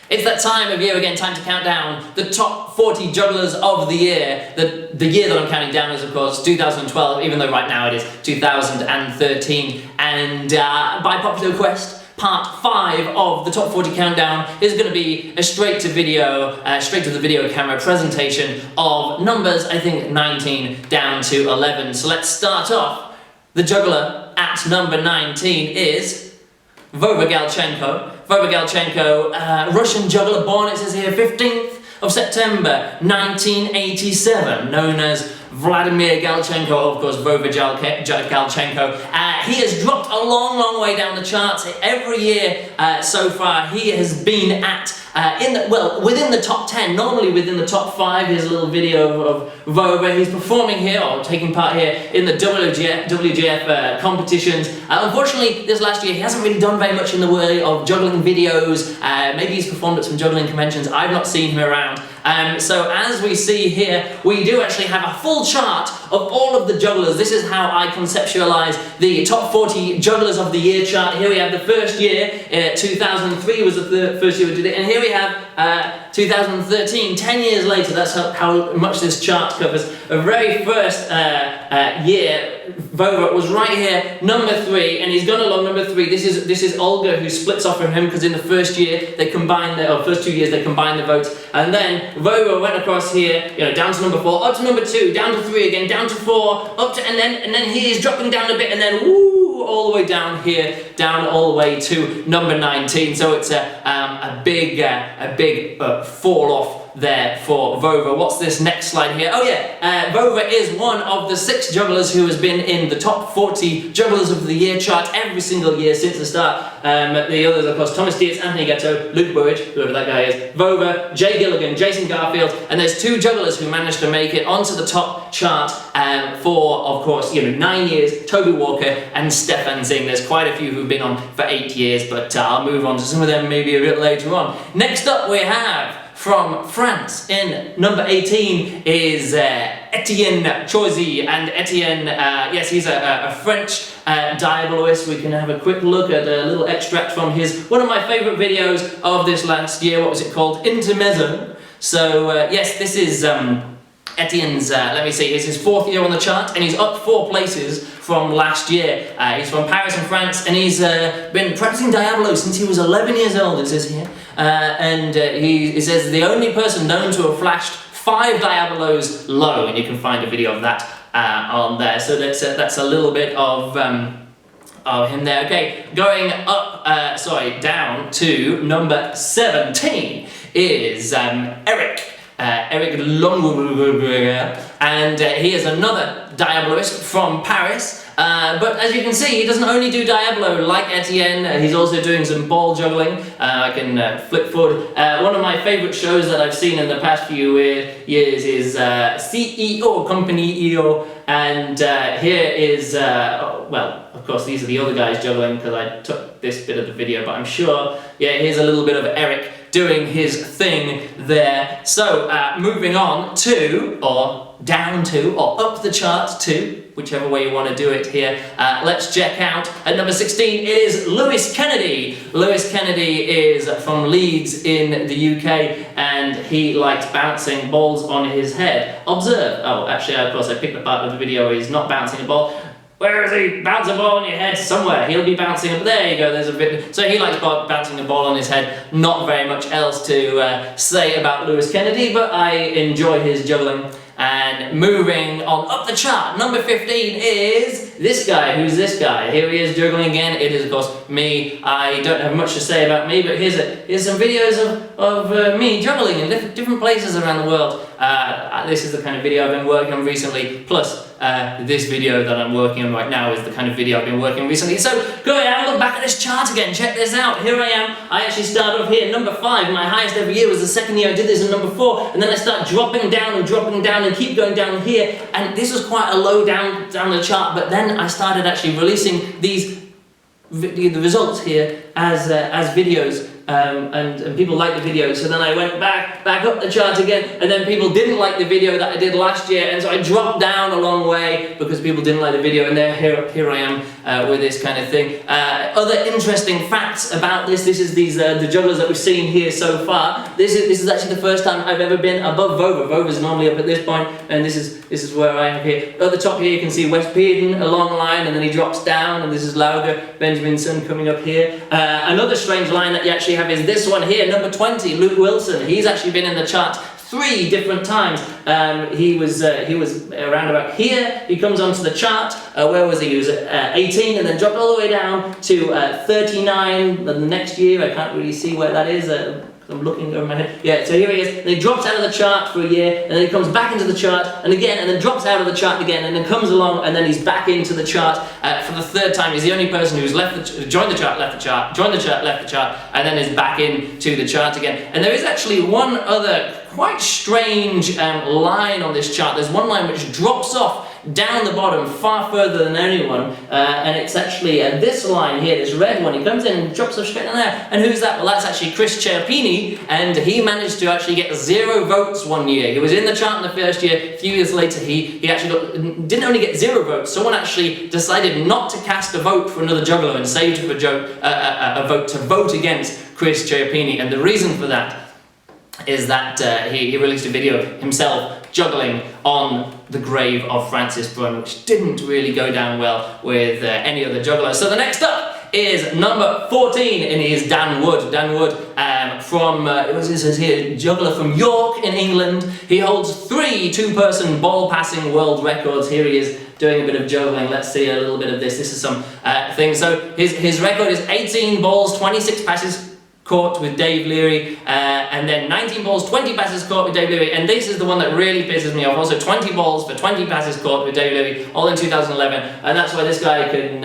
It's that time of year again, time to count down the top 40 jugglers of the year. The year that I'm counting down is, of course, 2012, even though right now it is 2013. And by popular request, part 5 of the top 40 countdown is going to be a straight to the video camera presentation of numbers, I think, 19 down to 11. So let's start off. The juggler at number 19 is Vova Galchenko. Vova Galchenko, Russian juggler, born, it says here, 15th of September 1987, known as Vladimir Galchenko, of course, Vova Galchenko. He has dropped a long way down the charts. Every year so far, he has been at within the top 10, normally within the top 5. Here's a little video of Vova. He's performing here, or taking part here, in the WJF competitions. Unfortunately, this last year, he hasn't really done very much in the way of juggling videos. Maybe he's performed at some juggling conventions. I've not seen him around. So as we see here, we do actually have a full chart of all of the jugglers. This is how I conceptualize the top 40 jugglers of the year chart. Here we have the first year, 2003 was the first year we did it, and here we have 2013, 10 years later. That's how much this chart covers. The very first year, Vova was right here, number 3, and he's gone along number 3. This is Olga, who splits off from him, because in the first year they combined first 2 years they combined the votes, and then Vova went across here, down to number 4, up to number 2, down to 3 again, down to 4, up to, and then he is dropping down a bit, and then woo, all the way down here, down all the way to number 19. So it's a big fall off there for Vova. What's this next slide here? Oh yeah, Vova is one of the 6 jugglers who has been in the top 40 jugglers of the year chart every single year since the start. The others, of course, Thomas Dietz, Anthony Ghetto, Luke Burrage, whoever that guy is, Vova, Jay Gilligan, Jason Garfield, and there's 2 jugglers who managed to make it onto the top chart for, of course, 9 years, Toby Walker and Stefan Zing. There's quite a few who've been on for 8 years, but I'll move on to some of them maybe a bit later on. Next up we have, from France, in number 18 is Etienne Choisy, and Etienne, yes, he's a French diaboloist. We can have a quick look at a little extract from one of my favourite videos of this last year. What was it called? Intermezzo. So yes, this is Etienne's, let me see, it's his 4th year on the chart, and he's up 4 places from last year. He's from Paris in France, and he's been practicing Diabolo since he was 11 years old, it says here. And he says the only person known to have flashed 5 Diabolos low, and you can find a video of that on there. So that's a little bit of him there. Okay, going up, down to number 17 is Eric Longueberger, and he is another Diaboloist from Paris. But as you can see, he doesn't only do Diabolo like Etienne, he's also doing some ball juggling. I can flip forward. One of my favourite shows that I've seen in the past few years is CEO, Company EO, and here is, well, of course these are the other guys juggling because I took this bit of the video, but I'm sure, yeah, here's a little bit of Eric doing his thing there. So moving on to, or down to, or up the chart to, whichever way you want to do it here. Let's check out, at number 16 is Lewis Kennedy. Lewis Kennedy is from Leeds in the UK, and he likes bouncing balls on his head. Observe, oh actually of course I picked the part of the video where he's not bouncing a ball. Where is he? Bounce a ball on your head somewhere. He'll be bouncing up. There you go, there's a bit. So he likes bouncing a ball on his head. Not very much else to say about Lewis Kennedy, but I enjoy his juggling. And moving on up the chart, number 15 is this guy. Who's this guy? Here he is juggling again. It is, of course, me. I don't have much to say about me, but here's some videos of me juggling in different places around the world. This is the kind of video I've been working on recently, plus this video that I'm working on right now is the kind of video I've been working on recently. So go ahead, have a look back at this chart again, check this out. Here I am. I actually started off here, number 5. My highest every year was the 2nd year I did this in number 4, and then I start dropping down and keep going down here, and this was quite a low down the chart, but then I started actually releasing the results here as videos and people liked the video. So then I went back up the chart again, and then people didn't like the video that I did last year, and so I dropped down a long way because people didn't like the video, and here I am with this kind of thing. Other interesting facts about this is the jugglers that we've seen here so far. This is actually the first time I've ever been above Vova. Vova's normally up at this point, and this is where I am here. At the top here you can see West Pearden, a long line, and then he drops down, and this is Lauger, Benjaminson coming up here. Another strange line that you actually have is this one here, number 20, Luke Wilson. He's actually been in the chart 3 different times. He was around about here. He comes onto the chart. Where was he? He was at 18 and then dropped all the way down to 39 the next year. I can't really see where that is. I'm looking over my head. Yeah, so here he is. And he drops out of the chart for a year, and then he comes back into the chart, and again, and then drops out of the chart again, and then comes along, and then he's back into the chart for the 3rd time. He's the only person who's joined the chart, left the chart, joined the chart, left the chart, and then is back into the chart again. And there is actually one other quite strange line on this chart. There's one line which drops off down the bottom far further than anyone, and it's actually this line here, this red one. He comes in and drops off straight down there. And who's that? Well, that's actually Chris Cherpini, and he managed to actually get 0 votes one year. He was in the chart in the first year. A few years later, he actually didn't only get 0 votes. Someone actually decided not to cast a vote for another juggler and saved a vote to vote against Chris Cherpini. And the reason for that is that he released a video of himself juggling on the grave of Francis Brunn, which didn't really go down well with any other juggler. So the next up is number 14, and he is Dan Wood. Dan Wood from, it says here, juggler from York in England. He holds 3 two-person ball passing world records. Here he is doing a bit of juggling. Let's see a little bit of this. This is some things. So his record is 18 balls, 26 passes caught with Dave Leary, and then 19 balls, 20 passes caught with Dave Leary, and this is the one that really pisses me off. Also 20 balls for 20 passes caught with Dave Leary, all in 2011, and that's why this guy can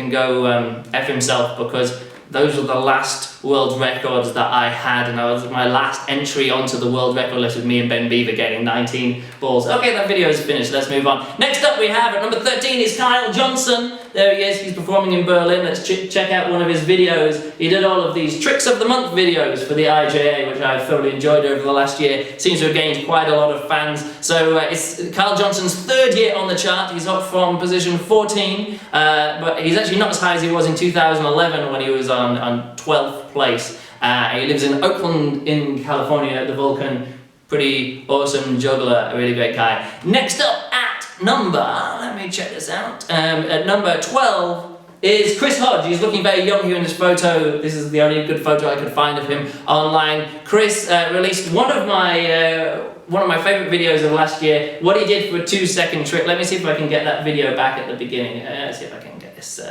go F himself, because those were the last world records that I had, and that was my last entry onto the world record list with me and Ben Beaver getting 19 balls. Okay, that video is finished, let's move on. Next up we have, at number 13, is Kyle Johnson. There he is, he's performing in Berlin. Let's check out one of his videos. He did all of these Tricks of the Month videos for the IJA, which I thoroughly enjoyed over the last year. Seems to have gained quite a lot of fans. So it's Kyle Johnson's 3rd year on the chart. He's up from position 14, but he's actually not as high as he was in 2011 when he was on 12th place. He lives in Oakland in California at the Vulcan. Pretty awesome juggler, a really great guy. Next up at number, let me check this out, at number 12 is Chris Hodge. He's looking very young here in this photo. This is the only good photo I could find of him online. Chris released one of my favourite videos of last year, what he did for a 2-second trick. Let me see if I can get that video back at the beginning. Let's see if I can get this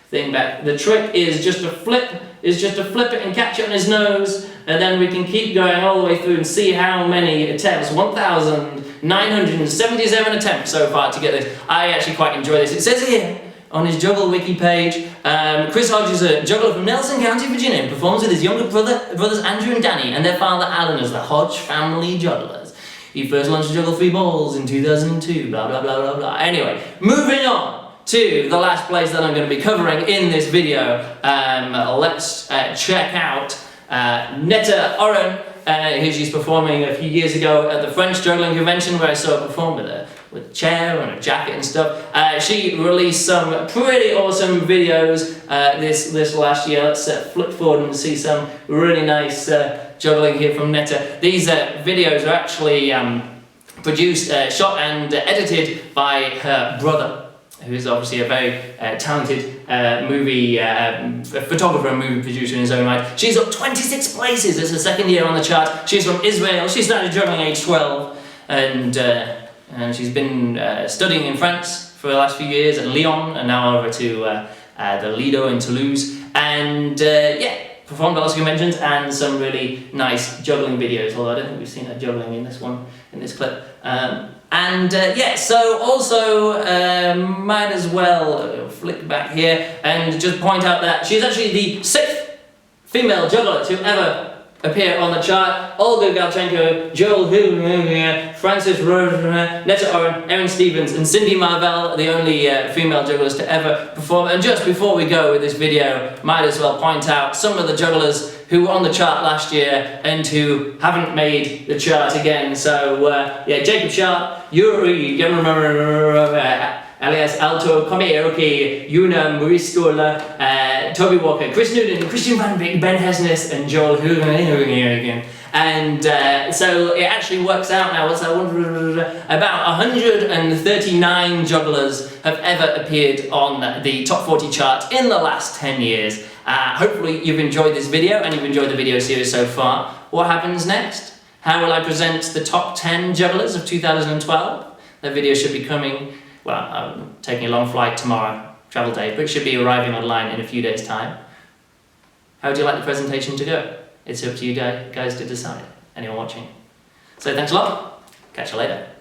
thing back. The trick is just to flip it and catch it on his nose, and then we can keep going all the way through and see how many attempts. 1,977 attempts so far to get this. I actually quite enjoy this. It says here on his Juggle Wiki page, Chris Hodge is a juggler from Nelson County, Virginia, and performs with his younger brothers Andrew and Danny and their father Alan as the Hodge family jugglers. He first launched to juggle 3 balls in 2002, blah blah blah blah blah. Anyway, moving on to the last place that I'm going to be covering in this video. Let's check out Netta Oren, who she's performing a few years ago at the French Juggling Convention, where I saw her perform with a chair and a jacket and stuff. She released some pretty awesome videos this last year. Let's flip forward and see some really nice juggling here from Netta. These videos are actually produced, shot and edited by her brother, who's obviously a very talented movie photographer and movie producer in his own right. She's up 26 places. It's her 2nd year on the chart. She's from Israel. She started juggling age 12, and she's been studying in France for the last few years at Lyon, and now over to the Lido in Toulouse. And yeah, performed at lots of conventions and some really nice juggling videos. Although I don't think we've seen her juggling in this clip. Yeah, so also might as well flick back here and just point out that she's actually the 6th female juggler to ever appear on the chart. Olga Galchenko, Joel Hu, Frances Netta Oren, Erin Stevens, and Cindy Marvell, the only female jugglers to ever perform. And just before we go with this video, might as well point out some of the jugglers who were on the chart last year and who haven't made the chart again. So, yeah, Jacob Sharp, Yuri, alias Alto, Komi Aoki, Yuna, Maurice Stoller, Toby Walker, Chris Newton, Christian Van Beek, Ben Hesnes, and Joel Hugen. And so it actually works out now, about 139 jugglers have ever appeared on the top 40 chart in the last 10 years. Hopefully you've enjoyed this video and you've enjoyed the video series so far. What happens next? How will I present the top 10 jugglers of 2012? That video should be coming, well, I'm taking a long flight tomorrow, travel day, but it should be arriving online in a few days' time. How would you like the presentation to go? It's up to you guys to decide. Anyone watching? So thanks a lot. Catch you later.